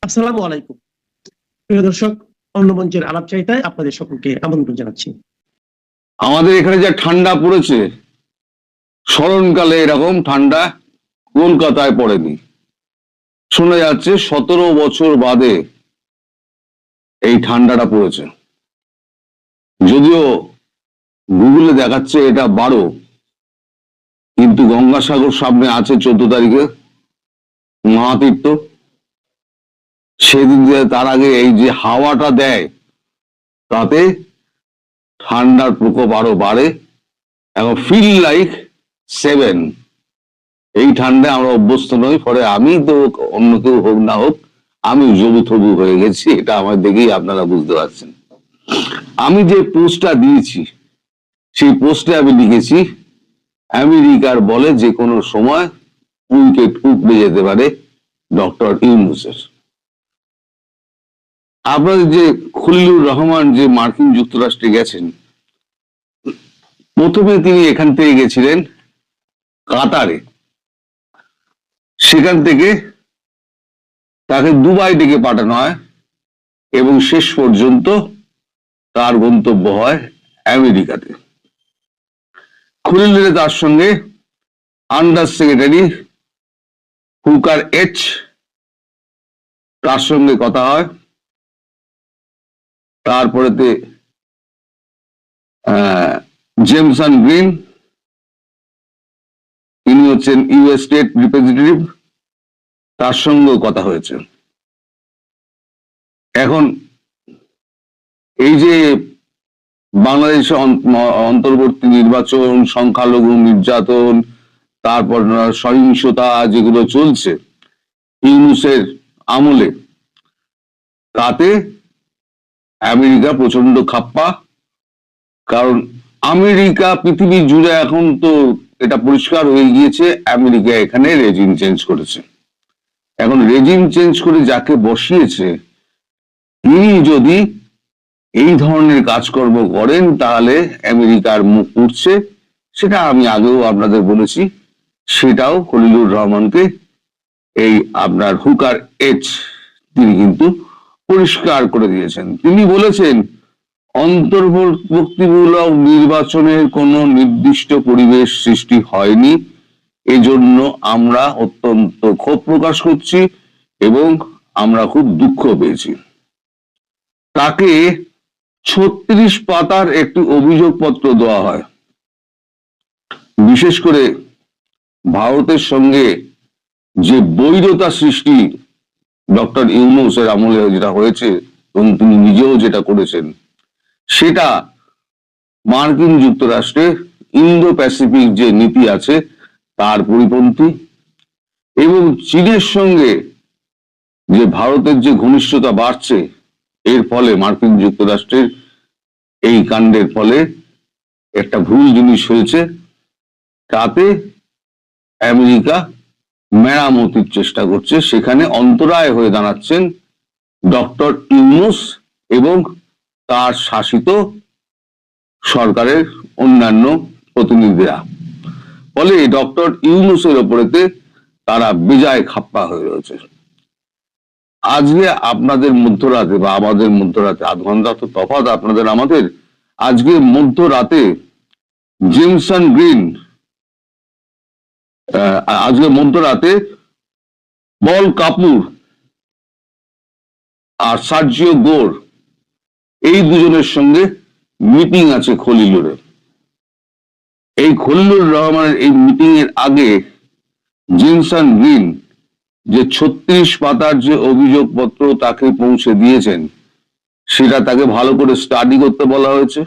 আসসালামু আলাইকুম প্রিয় দর্শক, অন্য মঞ্চের আলাপচারিতায় আপনাদের সকলকে আমন্ত্রণ জানাচ্ছি। আমাদের এখানে যা ঠান্ডা পড়েছে, স্মরণকালে এরকম ঠান্ডা কলকাতায় পড়েনি। শোনা যাচ্ছে 17 বছর বাদে এই ঠান্ডাটা পড়েছে। যদিও গুগলে দেখাচ্ছে এটা 12, কিন্তু গঙ্গাসাগর সামনে আছে 14 তারিখে মহাতীর্থ। সেদিন তার আগে এই যে হাওয়াটা দেয়, তাতে ঠান্ডার প্রকোপ আরো বাড়ে এবং ফিল লাইক 7। এই ঠান্ডায় আমরা অভ্যস্ত নই, ফলে আমি তো অন্য কেউ হোক না হোক আমি জবুথবু হয়ে গেছি, এটা আমার দেখেই আপনারা বুঝতে পারছেন। আমি যে পোস্টটা দিয়েছি সেই পোস্টে আমি লিখেছি আমেরিকার বলে যে কোনো সময় উইকেট উপড়ে যেতে পারে ডক্টর ইউনূসের। আপনাদের যে খলিলুর রহমান যে মার্কিন যুক্তরাষ্ট্রে গেছেন, প্রথমে তিনি এখান থেকে গেছিলেন কাতারে, সেখান থেকে তাকে দুবাই ডেকে পাঠানো হয় এবং শেষ পর্যন্ত তার গন্তব্য হয় আমেরিকাতে। খলিলুরে তার সঙ্গে আন্ডার সেক্রেটারি হুকার এইচ, তার সঙ্গে কথা হয়। তারপরেতে জেমসন গ্রিন, তিনি হচ্ছেন ইউএস স্টেট রিপ্রেজেন্টেটিভ, তার সঙ্গেও কথা হয়েছে। এখন এই যে বাংলাদেশে অন্তর্বর্তী নির্বাচন, সংখ্যালঘু নির্যাতন, তারপর সহিংসতা যেগুলো চলছে ইউনূসের আমলে, তাতে আমেরিকা প্রচন্ড খাপ্পা। কারণ আমেরিকা পৃথিবী জুড়ে এখন তো এটা পরিষ্কার হয়ে গিয়েছে, আমেরিকা এখানে রেজিম চেঞ্জ করেছে। এখন রেজিম চেঞ্জ করে যাকে বসিয়েছে, তিনি যদি এই ধরনের কাজকর্ম করেন তাহলে আমেরিকার মুখ উঠছে। সেটা আমি আগেও আপনাদের বলেছি, সেটাও খলিলুর রহমানকে এই আপনার হুকার এইচ তিনি কিন্তু পরিষ্কার করে দিয়েছেন। তিনি বলেছেন অন্তর্বর্তীমূলক নির্বাচনের কোনো নির্দিষ্ট পরিবেশ সৃষ্টি হয়নি, এজন্য আমরা অত্যন্ত ক্ষোভ প্রকাশ করছি এবং আমরা খুব দুঃখ পেয়েছি। তাকে 36 পাতার একটি অভিযোগপত্র দেওয়া হয়। বিশেষ করে ভারতের সঙ্গে যে বৈরতা সৃষ্টি ডক্টর ইউনূসের আমলে যেটা হয়েছে এবং তিনি নিজেও যেটা করেছেন, সেটা মার্কিন যুক্তরাষ্ট্রের ইন্দো প্যাসিফিক যে নীতি আছে তার পরিপন্থী। এবং চীনের সঙ্গে যে ভারতের যে ঘনিষ্ঠতা বাড়ছে, এর ফলে মার্কিন যুক্তরাষ্ট্রের এই কাণ্ডের ফলে একটা ভুল জিনিস হয়েছে, তাতে আমেরিকা মেরামতির চেষ্টা করছে। সেখানে অন্তরায় হয়ে দাঁড়াচ্ছেন ডক্টর ইউনূস এবং তার শাসিত সরকারের অন্যান্য প্রতিনিধিরা। ফলে ডক্টর ইউনূসের ওপরেতে তারা বেজায় খাপ্পা হয়ে রয়েছে। আজকে আপনাদের মধ্যরাতে বা আমাদের মধ্যরাতে 8 ঘন্টা তো তফাৎ আপনাদের আমাদের, আজকে মধ্যরাতে জেমসন গ্রিন, আজকে মধ্যরাতে পল কাপুর আর সার্জিও গোর, এই দুজনের সঙ্গে মিটিং আছে খলিলুরে। এই খলিলুর রহমানের এই মিটিং এর আগে জেমসন গ্রিন যে 36 পাতার যে অভিযোগপত্র তাকে পৌঁছে দিয়েছেন, সেটা তাকে ভালো করে স্টাডি করতে বলা হয়েছে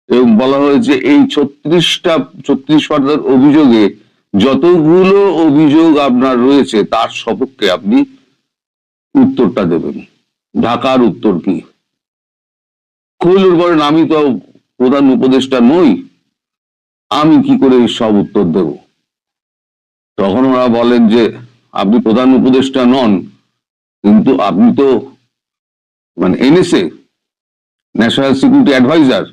এবং বলা হয়েছে এই 36 পাতার অভিযোগে যতগুলো অভিযোগ আপনার রয়েছে তার সপক্ষে আপনি উত্তরটা দেবেন। ঢাকার উত্তর কি? খলিলুর বলেন আমি তো প্রধান উপদেষ্টা নই, আমি কি করে সব উত্তর দেব? তখন ওরা বলেন যে আপনি প্রধান উপদেষ্টা নন, কিন্তু আপনি তো মানে এনএসএ, ন্যাশনাল সিকিউরিটি অ্যাডভাইজার,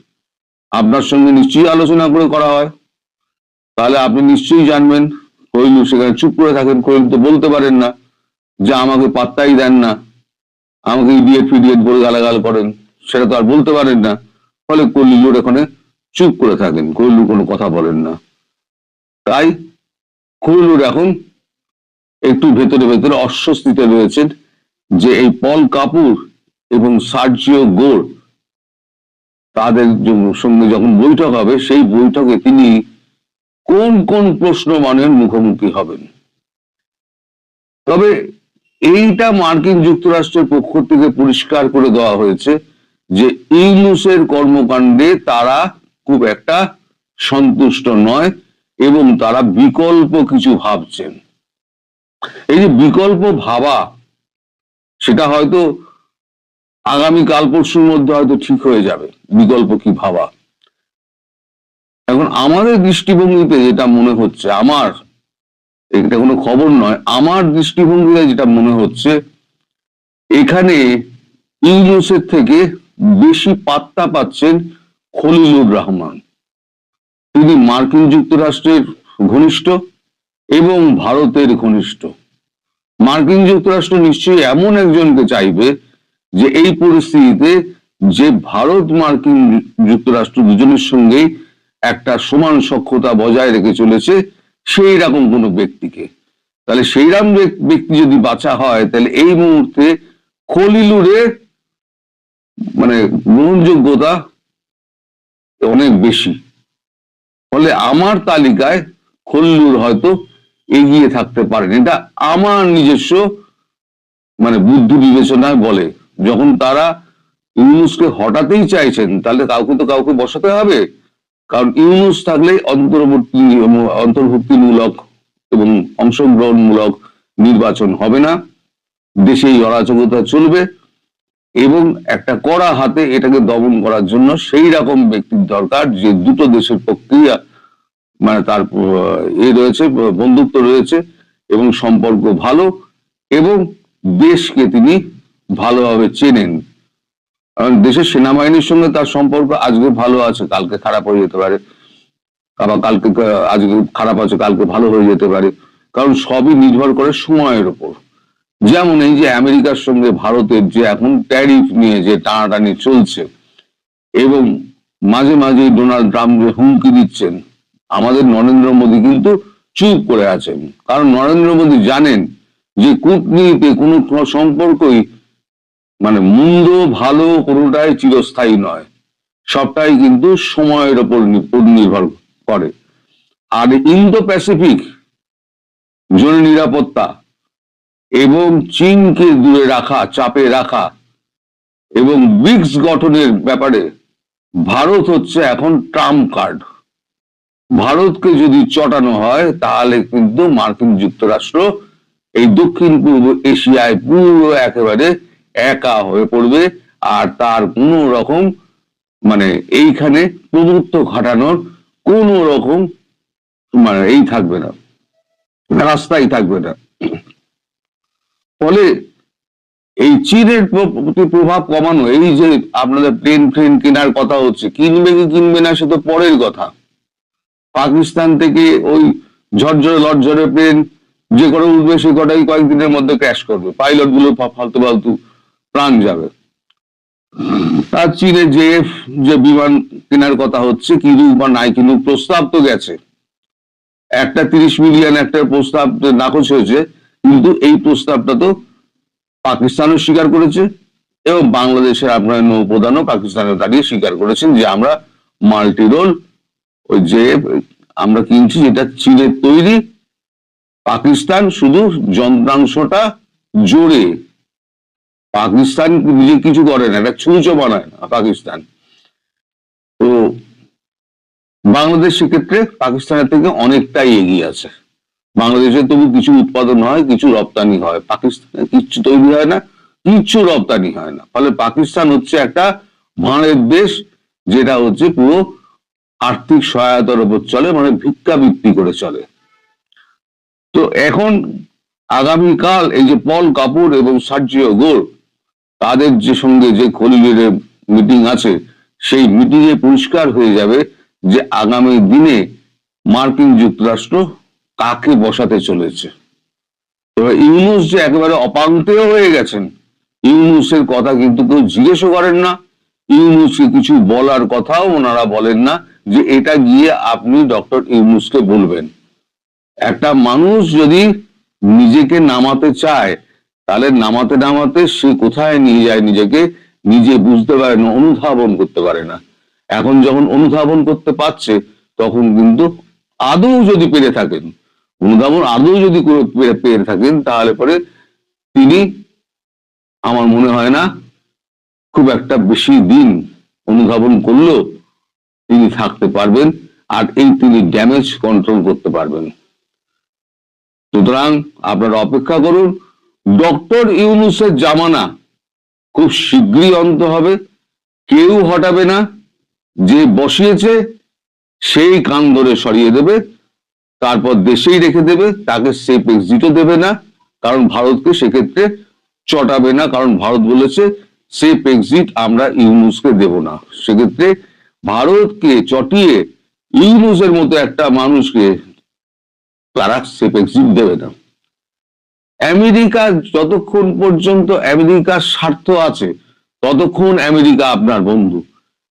আপনার সঙ্গে নিশ্চয়ই আলোচনা করে করা হয়, তাহলে আপনি নিশ্চয়ই জানবেন। খলিলুর সেখানে চুপ করে থাকেন। খলিলুর তো বলতে পারেন না যে আমাকে পাত্তাই দেন না, আমাকে ইডিয়েট ফিডিয়েট বলে গালাগাল করেন, সেটা তো আর বলতে পারেন না। ফলে খলিলুর এখানে চুপ করে থাকেন, খলিলুর কোনো কথা বলেন না। তাই খলিলুর এখন একটু ভেতরে ভেতরে অস্বস্তিতে রয়েছেন যে এই পল কাপুর এবং সার্জিও গোর তাদের সঙ্গে যখন বৈঠক হবে, সেই বৈঠকে তিনি কোন কোন প্রশ্ন মানের মুখোমুখি হবেন। তবে এইটা মার্কিন যুক্তরাষ্ট্রের পক্ষ থেকে পরিষ্কার করে দেওয়া হয়েছে যে ইউনূসের কর্মকাণ্ডে তারা খুব একটা সন্তুষ্ট নয় এবং তারা বিকল্প কিছু ভাবছেন। এই যে বিকল্প ভাবা, সেটা হয়তো আগামী কাল পরশুর মধ্যে হয়তো ঠিক হয়ে যাবে বিকল্প কি ভাবা। এখন আমাদের দৃষ্টিভঙ্গিতে যেটা মনে হচ্ছে, আমার এটা কোনো খবর নয়, আমার দৃষ্টিভঙ্গিতে যেটা মনে হচ্ছে, এখানে ইউনূসের থেকে বেশি পাত্তা পাচ্ছেন খলিলুর রহমান। তিনি মার্কিন যুক্তরাষ্ট্রের ঘনিষ্ঠ এবং ভারতের ঘনিষ্ঠ। মার্কিন যুক্তরাষ্ট্র নিশ্চয়ই এমন একজনকে চাইবে যে এই পরিস্থিতিতে যে ভারত মার্কিন যুক্তরাষ্ট্র দুজনের সঙ্গেই একটা সমান সখ্যতা বজায় রেখে চলেছে, সেই রকম কোনো ব্যক্তিকে। তাহলে সেই রকম ব্যক্তি যদি বাছা হয়, তাহলে এই মুহূর্তে খলিলুরের মানে গ্রহণযোগ্যতা অনেক বেশি। ফলে আমার তালিকায় খলিলুর হয়তো এগিয়ে থাকতে পারেন। এটা আমার নিজস্ব মানে বুদ্ধি বিবেচনায় বলে। যখন তারা ইউনূসকে হটাতেই চাইছেন, তাহলে কাউকে তো কাউকে বসাতে হবে। কারণ ইউনূস থাকলে অন্তর্ভুক্তিমূলক এবং অংশগ্রহণমূলক নির্বাচন হবে না, দেশেই অরাজকতা চলবে এবং একটা কড়া হাতে এটাকে দমন করার জন্য সেই রকম ব্যক্তির দরকার যে দুটো দেশের পক্ষেই মানে তার রয়েছে, বন্ধুত্ব রয়েছে এবং সম্পর্ক ভালো এবং দেশকে তিনি ভালোভাবে চেনেন। কারণ দেশের সেনাবাহিনীর সঙ্গে তার সম্পর্ক আজকে ভালো আছে, কালকে খারাপ হয়ে যেতে পারে, আবার কালকে আজকে খারাপ আছে, কালকে ভালো হয়ে যেতে পারে। কারণ সবই নির্ভর করে সময়ের উপর। যেমন এই যে আমেরিকার সঙ্গে ভারতের যে এখন ট্যারিফ নিয়ে যে টানাটানি চলছে এবং মাঝে মাঝে ডোনাল্ড ট্রাম্প যে হুমকি দিচ্ছেন, আমাদের নরেন্দ্র মোদী কিন্তু চুপ করে আছেন। কারণ নরেন্দ্র মোদী জানেন যে কূটনীতিতে কোনো সম্পর্কই মানে মন্দ ভালো কোনোটাই চিরস্থায়ী নয়, সবটাই কিন্তু সময়ের উপর নির্ভর করে। আর ইন্দো প্যাসিফিক জোনে নিরাপত্তা এবং চীনকে দূরে রাখা, চাপে রাখা এবং ব্রিক্স গঠনের ব্যাপারে ভারত হচ্ছে এখন ট্রাম্প কার্ড। ভারতকে যদি চটানো হয়, তাহলে কিন্তু মার্কিন যুক্তরাষ্ট্র এই দক্ষিণ পূর্ব এশিয়ায় পুরো একেবারে একা হয়ে পড়বে, আর তার কোন রকম মানে এইখানে প্রভুত্ব খাটানোর কোন রকম মানে এই থাকবে না, রাস্তাই থাকবে না। ফলে এই চীনের প্রতি প্রভাব কমানো, এই যে আপনাদের প্লেন ফ্লেন কেনার কথা হচ্ছে, কিনবে কি কিনবে না সে তো পরের কথা। পাকিস্তান থেকে ওই ঝরঝরে লটঝরে প্লেন যে কটা উঠবে সে কটাই কয়েকদিনের মধ্যে ক্র্যাশ করবে, পাইলট গুলো ফালতু ফালতু প্রাণ যাবে। তার চীনে যে বিমান কেনার কথা হচ্ছে, কিনুক বা নাই কিনুক, প্রস্তাব তো গেছে, একটা 30 মিলিয়ন একটা প্রস্তাব নাকচ হয়েছে, কিন্তু এই প্রস্তাবটা তো পাকিস্তানও স্বীকার করেছে এবং বাংলাদেশের আপনার নৌপ্রধানও পাকিস্তানে দাঁড়িয়ে স্বীকার করেছেন যে আমরা মাল্টি রোল ওই যে আমরা কিনছি, যেটা চীনের তৈরি, পাকিস্তান শুধু যন্ত্রাংশটা জোরে, পাকিস্তান নিজে কিছু করে না, এটা ছুঁচো বানায় না পাকিস্তান। তো বাংলাদেশ সেক্ষেত্রে পাকিস্তানের থেকে অনেকটাই এগিয়ে আছে। বাংলাদেশে তবু কিছু উৎপাদন হয়, কিছু রপ্তানি হয়, পাকিস্তানে কিচ্ছু তৈরি হয় না, কিচ্ছু রপ্তানি হয় না। ফলে পাকিস্তান হচ্ছে একটা ভাঁড়ের দেশ, যেটা হচ্ছে পুরো আর্থিক সহায়তার উপর চলে, মানে ভিক্ষাবৃত্তি করে চলে। তো এখন আগামীকাল এই যে পল কাপুর এবং সার্জিও গোর তাদের যে সঙ্গে যে খলিলুরের মিটিং আছে, সেই মিটিংয়ে পরিষ্কার হয়ে যাবে যে আগামী দিনে মার্কিন যুক্তরাষ্ট্র কাকে বসাতে চলেছে। তবে ইউনূস যে একেবারে অপাঙ্ক্তেয় হয়ে গেছেন, ইউনূসের কথা কিন্তু কেউ জিজ্ঞেসও করেন না। ইউনূসকে কিছু বলার কথাও ওনারা বলেন না যে এটা গিয়ে আপনি ডক্টর ইউনূসকে বলবেন। একটা মানুষ যদি নিজেকে নামাতে চায়, তাহলে নামাতে নামাতে সে কোথায় নিয়ে যায় নিজেকে নিজে বুঝতে পারে না, অনুধাবন করতে পারে না। এখন যখন অনুধাবন করতে পারছে, তখন কিন্তু আদৌ যদি পেরে থাকেন, অনুধাবন আদৌ যদি পেরে থাকেন, তাহলে পরে তিনি, আমার মনে হয় না খুব একটা বেশি দিন অনুধাবন করলেও তিনি থাকতে পারবেন, আর এই তিনি ড্যামেজ কন্ট্রোল করতে পারবেন। সুতরাং আপনারা অপেক্ষা করুন, ডক্টর ইউনূসের জামানা খুব শীঘ্রই অন্ত হবে। কেউ হটাবে না, যে বসিয়েছে সেই কান ধরে সরিয়ে দেবে, তারপর দেশেই রেখে দেবে, তাকে সেফ এক্সিটও দেবে না, কারণ ভারতকে সেক্ষেত্রে চটাবে না, কারণ ভারত বলেছে সেফ এক্সিট আমরা ইউনূসকে দেব না। সেক্ষেত্রে ভারতকে চটিয়ে ইউনূসের মতো একটা মানুষকে তারা সেফ এক্সিট দেবে না। আমেরিকা, যতক্ষণ পর্যন্ত আমেরিকার স্বার্থ আছে ততক্ষণ আমেরিকা আপনার বন্ধু।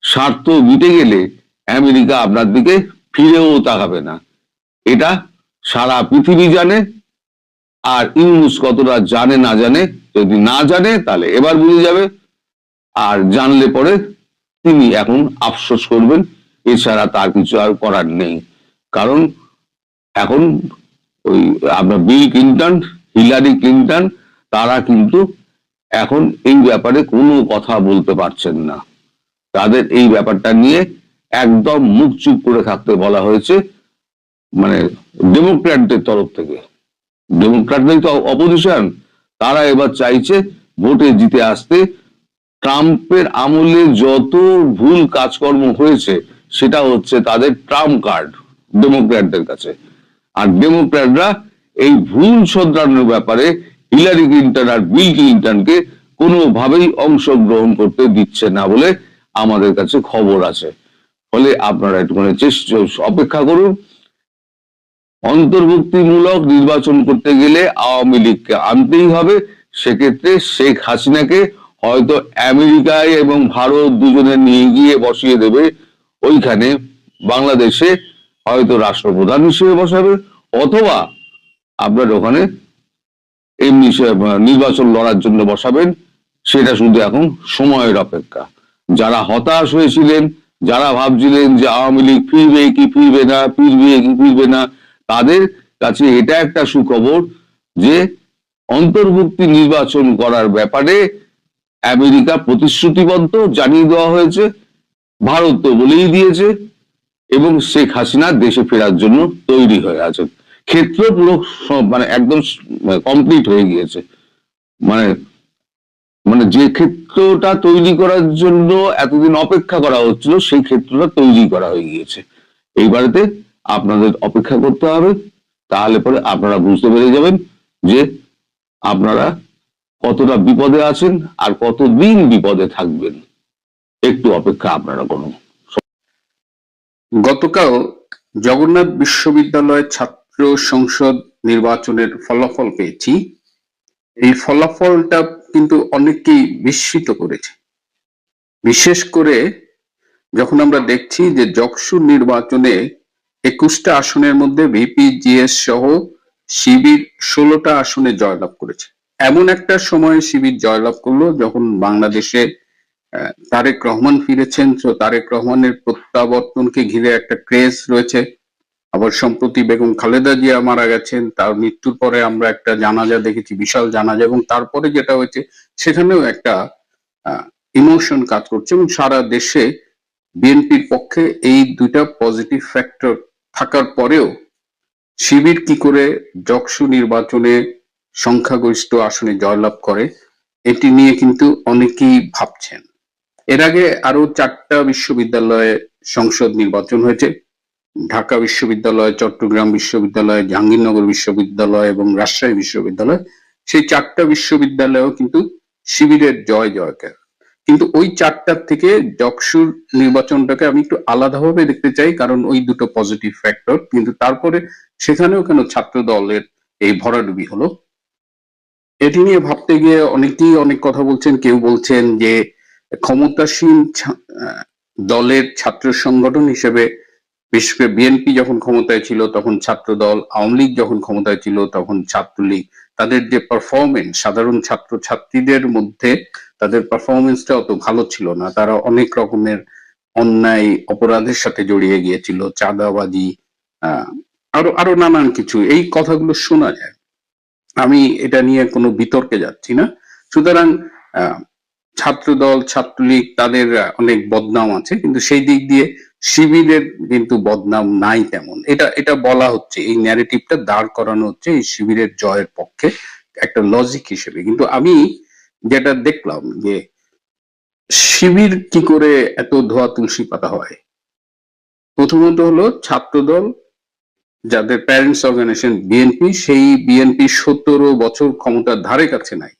স্বার্থ মিটে গেলে আমেরিকা আপনার দিকে ফিরেও তাকাবে না, এটা সারা পৃথিবী জানে। আর ইউনূস কতটা জানে না জানে, যদি না জানে তাহলে এবার বুঝে যাবে, আর জানলে পরে তিনি এখন আফসোস করবেন, এছাড়া তার কিছু আর করার নেই। কারণ এখন ওই আপনার বিল ক্লিন্টন, হিলারি ক্লিন্টন, তারা কিন্তু এখন এই ব্যাপারে কোনো কথা বলতে পারছেন না। তাদের এই ব্যাপারটা নিয়ে একদম মুখ চুপ করে থাকতে বলা হয়েছে, মানে ডেমোক্র্যাটদের তরফ থেকে। ডেমোক্র্যাটরাই তো অপোজিশন, তারা এবার চাইছে ভোটে জিতে আসতে। ট্রাম্পের আমলে যত ভুল কাজকর্ম হয়েছে সেটা হচ্ছে তাদের ট্রাম্প কার্ড ডেমোক্র্যাটদের কাছে। আর ডেমোক্র্যাটরা এই ভুল শোধরানোর ব্যাপারে হিলারি ক্লিন্টন আর বিল ক্লিন্টনকে কোনোভাবেই অংশগ্রহণ করতে দিচ্ছে না বলে আমাদের কাছে খবর আছে। ফলে আপনারা একটুখানি অপেক্ষা করুন। অন্তর্ভুক্তিমূলক নির্বাচন করতে গেলে আওয়ামী লীগকে আনতেই হবে। সেক্ষেত্রে শেখ হাসিনাকে হয়তো আমেরিকায় এবং ভারত দুজনে নিয়ে গিয়ে বসিয়ে দেবে ওইখানে, বাংলাদেশে হয়তো রাষ্ট্রপ্রধান হিসেবে বসাবে, অথবা আপনার ওখানে এমনি নির্বাচন লড়ার জন্য বসাবেন। সেটা শুধু এখন সময়ের অপেক্ষা। যারা হতাশ হয়েছিলেন, যারা ভাবছিলেন যে আওয়ামী লীগ ফিরবে কি ফিরবে না, ফিরবে কি ফিরবে না, তাদের কাছে এটা একটা সুখবর যে অন্তর্ভুক্তি নির্বাচন করার ব্যাপারে আমেরিকা প্রতিশ্রুতিবদ্ধ, জানিয়ে দেওয়া হয়েছে, ভারত তো বলেই দিয়েছে, এবং শেখ হাসিনা দেশে ফেরার জন্য তৈরি হয়ে আছেন। ক্ষেত্র পুরো মানে একদম কমপ্লিট হয়ে গিয়েছে। মানে মানে যে ক্ষেত্রটা তৈরি করার জন্য এতদিন অপেক্ষা করা হচ্ছিল, সেই ক্ষেত্রটা তৈরি করা হয়ে গিয়েছে। এইবারেতে আপনাদের অপেক্ষা করতে হবে, তাহলে পরে আপনারা বুঝতে পেরে যাবেন যে আপনারা কতটা বিপদে আছেন আর কতদিন বিপদে থাকবেন। একটু অপেক্ষা আপনারা করুন। গতকাল জগন্নাথ বিশ্ববিদ্যালয় ছাত্র সংসদ নির্বাচনের ফলাফল পেয়েছি। এই ফলাফলটা কিন্তু অনেককেই বিস্মিত করেছে, বিশেষ করে যখন আমরা দেখছি যে যকসুর নির্বাচনে 21টা আসনের মধ্যে ভিপিজিএস সহ শিবির 16টা আসনে জয়লাভ করেছে। এমন একটা সময় শিবির জয়লাভ করলো যখন বাংলাদেশে তারেক রহমান ফিরেছেন, তো তারেক রহমানের প্রত্যাবর্তনকে ঘিরে একটা ক্রেজ রয়েছে। আবার সম্প্রতি বেগম খালেদা জিয়া মারা গেছেন, তার মৃত্যুর পরে আমরা একটা জানাজা দেখেছি, বিশাল জানাজা, এবং তারপরে যেটা হয়েছে সেখানেও একটা ইমোশন কাজ করছে, এবং সারা দেশে বিএনপির পক্ষে এই দুইটা পজিটিভ ফ্যাক্টর থাকার পরেও শিবির কি করে যকসু নির্বাচনে সংখ্যাগরিষ্ঠ আসনে জয়লাভ করে, এটি নিয়ে কিন্তু অনেকেই ভাবছেন। এর আগে আরো 4টা বিশ্ববিদ্যালয়ে সংসদ নির্বাচন হয়েছে, ঢাকা বিশ্ববিদ্যালয়, চট্টগ্রাম বিশ্ববিদ্যালয়, জাহাঙ্গীরনগর বিশ্ববিদ্যালয় এবং রাজশাহী বিশ্ববিদ্যালয়। সেই 4টা বিশ্ববিদ্যালয়েও কিন্তু শিবিরের জয় জয়কার। কিন্তু ওই 4টার থেকে যকসুর নির্বাচনটাকে আমি একটু আলাদাভাবে দেখতে চাই, কারণ ওই দুটো পজিটিভ ফ্যাক্টর। কিন্তু তারপরে সেখানেও কেন ছাত্র দলের এই ভরাডুবি হলো? এটি নিয়ে ভাবতে গিয়ে অনেকেই অনেক কথা বলছেন। কেউ বলছেন যে ক্ষমতাসীন দলের ছাত্র সংগঠন হিসেবে, বিশেষ করে বিএনপি যখন ক্ষমতায় ছিল তখন ছাত্র দল, আওয়ামী লীগ যখন ক্ষমতায় ছিল তখন ছাত্রলীগ, তাদের যে পারফরমেন্স সাধারণ ছাত্র ছাত্রীদের মধ্যে তাদের পারফরমেন্সটা অত ভালো ছিল না। তারা অনেক রকমের অন্যায় অপরাধের সাথে জড়িয়ে গিয়েছিল, চাঁদাবাজি, আহ আরো আরো নানান কিছু, এই কথাগুলো শোনা যায়। আমি এটা নিয়ে কোনো বিতর্কে যাচ্ছি না। সুতরাং আহ ছাত্রদল ছাত্রলীগ তাদের অনেক বদনাম আছে, কিন্তু সেই দিক দিয়ে শিবিরের কিন্তু বদনাম নাই তেমন। এটা এটা বলা হচ্ছে, এই ন্যারেটিভটা দাঁড় করানো হচ্ছে এই শিবিরের জয়ের পক্ষে একটা লজিক হিসেবে। কিন্তু আমি যেটা দেখলাম যে শিবির কি করে এত ধোয়া তুলসী পাতা হয়। প্রথমত হলো ছাত্রদল, যাদের প্যারেন্টস অর্গানাইজেশন বিএনপি, সেই বিএনপি 17 বছর ক্ষমতার ধারে কাছে নাই।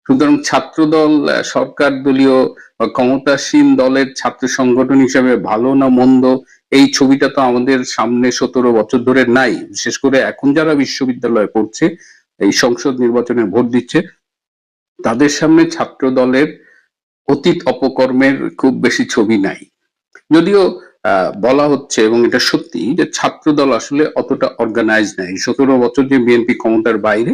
সুতরাং ছাত্রদল সরকার দলীয় বা ক্ষমতাসীন দলের ছাত্র সংগঠন হিসেবে ভালো না মন্দ, এই ছবিটা তো আমাদের সামনে 17 বছর ধরে নাই। বিশেষ করে এখন যারা বিশ্ববিদ্যালয়ে পড়ছে, এই সংসদ নির্বাচনে ভোট দিচ্ছে, তাদের সামনে ছাত্র দলের অতীত অপকর্মের খুব বেশি ছবি নাই। যদিও বলা হচ্ছে, এবং এটা সত্যি, যে ছাত্রদল আসলে অতটা অর্গানাইজ নাই। 17 বছর যে বিএনপি ক্ষমতার বাইরে,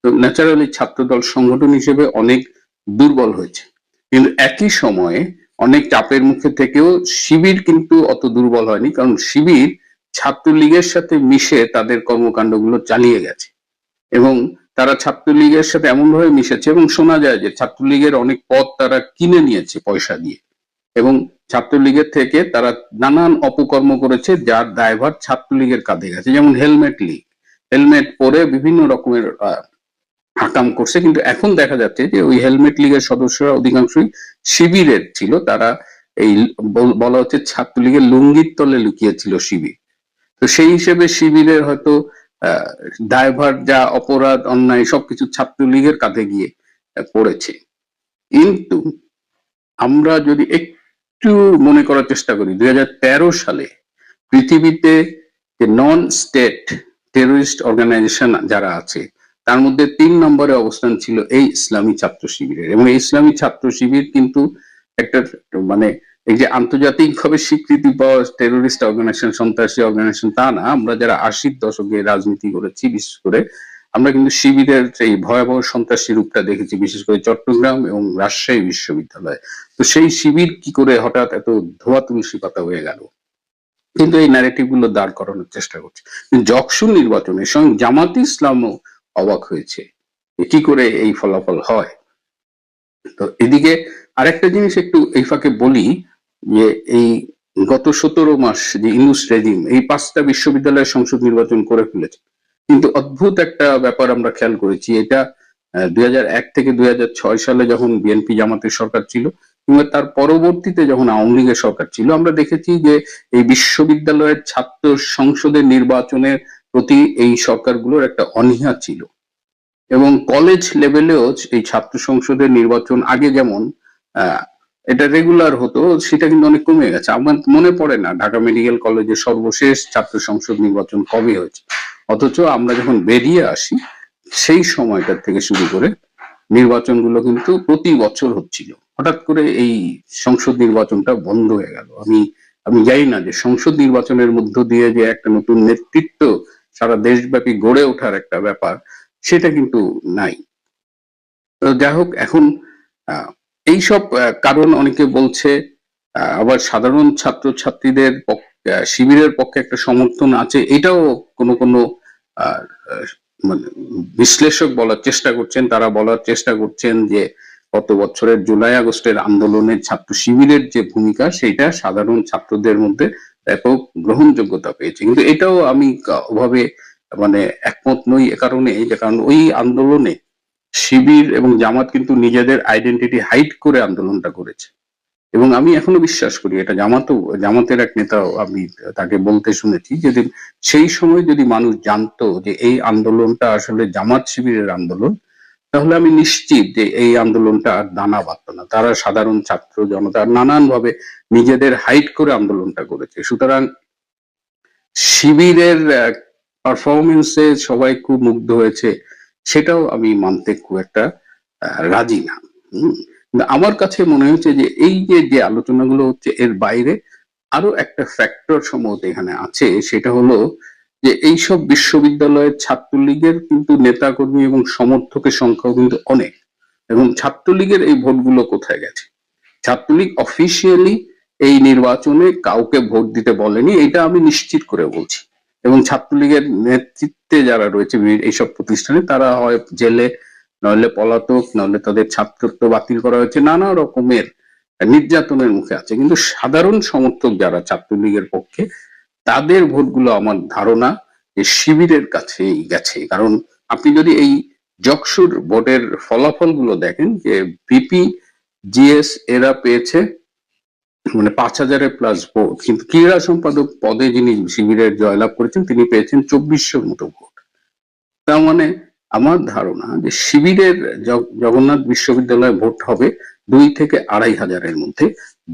তো ন্যাচারালি ছাত্রদল সংগঠন হিসেবে অনেক দুর্বল হয়েছে। কিন্তু একই সময়ে অনেক চাপের মুখে থেকেও শিবির কিন্তু অত দুর্বল হয়নি, কারণ শিবির ছাত্রলীগের সাথে মিশে তাদের কর্মকাণ্ডগুলো চালিয়ে গেছে। এবং তারা ছাত্রলীগের সাথে এমন ভাবে মিশেছে, এবং শোনা যায় যে ছাত্রলীগের অনেক পদ তারা কিনে নিয়েছে পয়সা দিয়ে, এবং ছাত্রলীগের থেকে তারা নানান অপকর্ম করেছে যার দায়ভার ছাত্রলীগের কাঁধে গেছে। যেমন হেলমেট লীগ, হেলমেট পরে বিভিন্ন রকমের হাকাম করছে, কিন্তু এখন দেখা যাচ্ছে যে ওই হেলমেট লীগের সদস্যরা অধিকাংশই শিবিরের ছিল। তারা এই বলা হচ্ছে ছাত্রলীগের লুঙ্গির তলে লুকিয়েছিল শিবির। তো সেই হিসেবে শিবিরের হয়তো দায়ভার, যা অপরাধ অন্যায় সবকিছু ছাত্রলীগের কাঁধে গিয়ে পড়েছে। কিন্তু আমরা যদি একটু মনে করার চেষ্টা করি, 2013 সালে পৃথিবীতে যে নন স্টেট টেরোরিস্ট অর্গানাইজেশন যারা আছে, তার মধ্যে 3 নম্বরে অবস্থান ছিল এই ইসলামী ছাত্র শিবিরের। এবং এই ইসলামী ছাত্র শিবির কিন্তু একটা, মানে এই যে আন্তর্জাতিকভাবে স্বীকৃতি পাওয়া টেরোরিস্ট অর্গানাইজেশন, সন্ত্রাসী অর্গানাইজেশন তা না। আমরা যারা 80-র দশকে রাজনীতি করেছি, বিশেষ করে আমরা কিন্তু শিবিরের এই ভয়াবহ সন্ত্রাসী রূপটা দেখেছি, বিশেষ করে চট্টগ্রাম এবং রাজশাহী বিশ্ববিদ্যালয়ে। তো সেই শিবির কি করে হঠাৎ এত ধোয়া তুলসী পাতা হয়ে গেল, কিন্তু এই ন্যারেটিভ গুলো দাঁড় করানোর চেষ্টা করছে। যকসুর নির্বাচনে স্বয়ং জামাতে ইসলামও অবাক হয়েছে কি করে এই ফলাফল হয়। তো এদিকে আরেকটা জিনিস একটু এই ফাঁকে বলি, যে এই গত 17 মাস যে ইউনূস রেজিম এই 5টা বিশ্ববিদ্যালয়ের সংসদ নির্বাচন করে ফেলেছে। কিন্তু অদ্ভুত একটা ব্যাপার আমরা খেয়াল করেছি, এটা 2001 থেকে 2006 সালে যখন বিএনপি জামাতের সরকার ছিল, কিংবা তার পরবর্তীতে যখন আওয়ামী লীগের সরকার ছিল, আমরা দেখেছি যে এই বিশ্ববিদ্যালয়ের ছাত্র সংসদের নির্বাচনের প্রতি এই সরকারগুলোর একটা অনীহা ছিল। এবং কলেজ লেভেলেও এই ছাত্র সংসদের নির্বাচন আগে যেমন এটা রেগুলার হতো, সেটা কিন্তু অনেক কমে গেছে। আমার মনে পড়ে না ঢাকা মেডিকেল কলেজের সর্বশেষ ছাত্র সংসদ নির্বাচন কবে হয়েছে। অথচ আমরা যখন বেরিয়ে আসি সেই সময়টা থেকে শুরু করে নির্বাচনগুলো কিন্তু প্রতি বছর হচ্ছিল। হঠাৎ করে এই সংসদ নির্বাচনটা বন্ধ হয়ে গেল। আমি জানি না যে সংসদ নির্বাচনের মধ্য দিয়ে যে একটা নতুন নেতৃত্ব সারা দেশব্যাপী গড়ে ওঠার একটা ব্যাপার, সেটা কিন্তু নাই। যাই হোক, এখন এইসব কারণ অনেকে বলছে, আবার সাধারণ ছাত্র ছাত্রীদের শিবিরের পক্ষে একটা সমর্থন আছে, এটাও কোনো কোনো মানে বিশ্লেষক বলার চেষ্টা করছেন। তারা বলার চেষ্টা করছেন যে গত বছরের জুলাই আগস্টের আন্দোলনে ছাত্র শিবিরের যে ভূমিকা, সেটা সাধারণ ছাত্রদের মধ্যে ব্যাপক গ্রহণযোগ্যতা পেয়েছে। কিন্তু এটাও আমি ওভাবে মানে একমত নই, এ কারণে যে কারণ ওই আন্দোলনে শিবির এবং জামাত কিন্তু নিজেদের আইডেন্টিটি হাইড করে আন্দোলনটা করেছে। এবং আমি এখনো বিশ্বাস করি, এটা জামাতের এক নেতা, আমি তাকে বলতে শুনেছি, যদি সেই সময় যদি মানুষ জানতো যে এই আন্দোলনটা আসলে জামাত শিবিরের আন্দোলন, তাহলে আমি নিশ্চিত যে এই আন্দোলনটা আর দানা বাঁধত না। তারা সাধারণ ছাত্র জনতা নানান ভাবে নিজেদের হাইড করে আন্দোলনটা করেছে। সুতরাং শিবিরের পারফরমেন্সে সবাই খুব মুগ্ধ হয়েছে, সেটাও আমি মানতে খুব একটা রাজি না। কিন্তু আমার কাছে মনে হচ্ছে যে এই যে আলোচনাগুলো হচ্ছে এর বাইরে আরো একটা ফ্যাক্টর সম্ভবত এখানে আছে, সেটা হলো যে এইসব বিশ্ববিদ্যালয়ের ছাত্রলীগের কিন্তু নেতাকর্মী এবং সমর্থকের সংখ্যাও কিন্তু অনেক, এবং ছাত্রলীগের এই ভোটগুলো কোথায় গেছে? ছাত্রলীগ অফিসিয়ালি এই নির্বাচনে কাউকে ভোট দিতে বলেনি, এটা আমি নিশ্চিত করে বলছি। এবং ছাত্রলীগের নেতৃত্বে যারা রয়েছে এইসব প্রতিষ্ঠানে, তারা হয় জেলে, নইলে পলাতক, নইলে তাদের ছাত্রত্ব বাতিল করা হয়েছে, নানা রকমের নির্যাতনের মুখে আছে। কিন্তু সাধারণ সমর্থক যারা ছাত্রলীগের পক্ষে, তাদের ভোটগুলো আমার ধারণা যে শিবিরের কাছেই গেছে। কারণ আপনি যদি এই জকসুর ভোটের ফলাফল গুলো দেখেন, যে ভিপি, জিএস এরা পেয়েছে মানে 5,000-এর প্লাস ভোট, কিন্তু ক্রীড়া সম্পাদক পদে যিনি শিবিরের জয়লাভ করেছেন তিনি পেয়েছেন 2400-র মতো ভোট। তার মানে আমার ধারণা যে শিবিরের জগন্নাথ বিশ্ববিদ্যালয়ে ভোট হবে 2 থেকে 2,500-এর মধ্যে।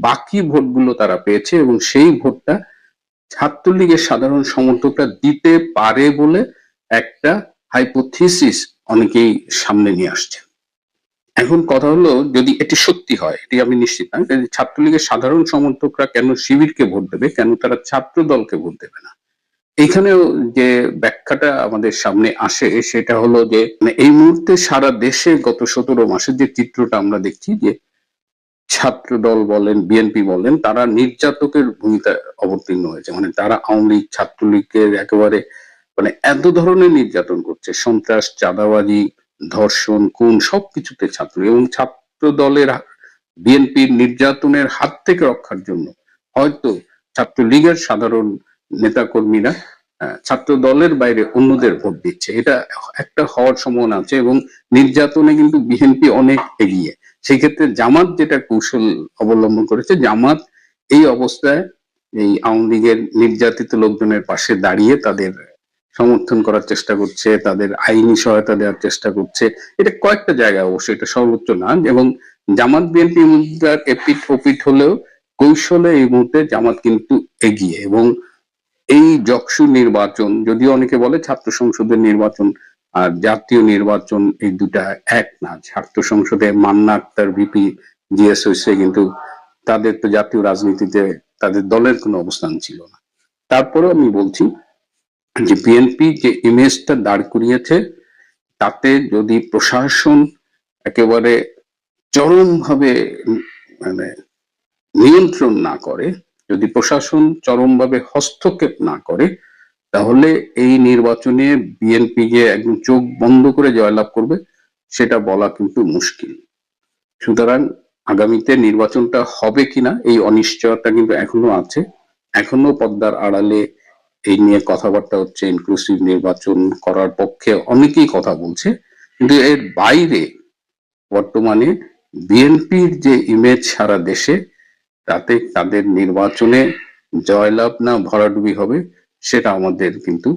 বাকি ভোটগুলো তারা পেয়েছে, এবং সেই ভোটটা ছাত্রলীগের সাধারণ সমর্থকরা দিতে পারে বলে একটা হাইপোথিসিস অনেকেই সামনে নিয়ে আসছে। এখন কথা হলো, যদি এটি সত্যি হয়, এটি আমি নিশ্চিত না, ছাত্রলীগের সাধারণ সমর্থকরা কেন শিবিরকে ভোট দেবে, কেন তারা ছাত্র দলকে ভোট দেবে না? এইখানেও যে ব্যাখ্যাটা আমাদের সামনে আসে সেটা হলো যে এই মুহূর্তে সারা দেশে গত 17 মাসের যে চিত্রটা আমরা দেখছি, যে ছাত্র দল বলেন, বিএনপি বলেন, তারা নির্যাতকের ভূমিকায় অবতীর্ণ হয়েছে। মানে তারা আওয়ামী লীগ, ছাত্রলীগের একেবারে মানে এত ধরনের নির্যাতন করছে, সন্ত্রাস, চাঁদাবাজি, ধর্ষণ, খুন, সবকিছুতে ছাত্র এবং ছাত্র দলের বিএনপির নির্যাতনের হাত থেকে রক্ষার জন্য হয়তো ছাত্রলীগের সাধারণ নেতাকর্মীরা ছাত্র দলের বাইরে অন্যদের ভোট দিচ্ছে, এটা একটা হওয়ার সম্ভাবনা আছে। এবং নির্যাতনে কিন্তু বিএনপি অনেক এগিয়ে। সেই ক্ষেত্রে জামাত যেটা কৌশল অবলম্বন করেছে, জামাত এই অবস্থায় এই আওয়ামী লীগের নির্যাতিত লোকজনের পাশে দাঁড়িয়ে তাদের সমর্থন করার চেষ্টা করছে, তাদের আইনি সহায়তা দেওয়ার চেষ্টা করছে। এটা কয়েকটা জায়গায়, অবশ্যই এটা সর্বোচ্চ না। এবং জামাত বিএনপি এপিঠ ওপিঠ হলেও কৌশলে এই মুহূর্তে জামাত কিন্তু এগিয়ে। এবং এই জকসু নির্বাচন, যদিও অনেকে বলে ছাত্র সংসদের নির্বাচন আর জাতীয় নির্বাচন এই দুটা এক না, ছাত্র সংসদে মান্না আক্তার, ভিপি, জিএস হয়েছে, কিন্তু তাদের তো জাতীয় রাজনীতিতে তাদের দলের কোনো অবস্থান ছিল না। তারপরেও আমি বলছি যে বিএনপি যে ইমেজটা দাঁড় করিয়েছে, তাতে যদি প্রশাসন একেবারে চরমভাবে মানে নিয়ন্ত্রণ না করে, যদি প্রশাসন চরমভাবে হস্তক্ষেপ না করে, তাহলে এই নির্বাচনে বিএনপি যে একদম চোখ বন্ধ করে জয়লাভ করবে সেটা বলা কিন্তু মুশকিল। সুতরাং আগামীতে নির্বাচনটা হবে কিনা এই অনিশ্চয়তা কিন্তু এখনো আছে। এখনো পর্দার আড়ালে এই নিয়ে কথাবার্তা হচ্ছে, ইনক্লুসিভ নির্বাচন করার পক্ষে অনেকেই কথা বলছে। কিন্তু এর বাইরে বর্তমানে বিএনপির যে ইমেজ সারা দেশে, তাতে তাদের নির্বাচনে জয়লাভ না ভরাডুবি হবে সেটা আমাদের কিন্তু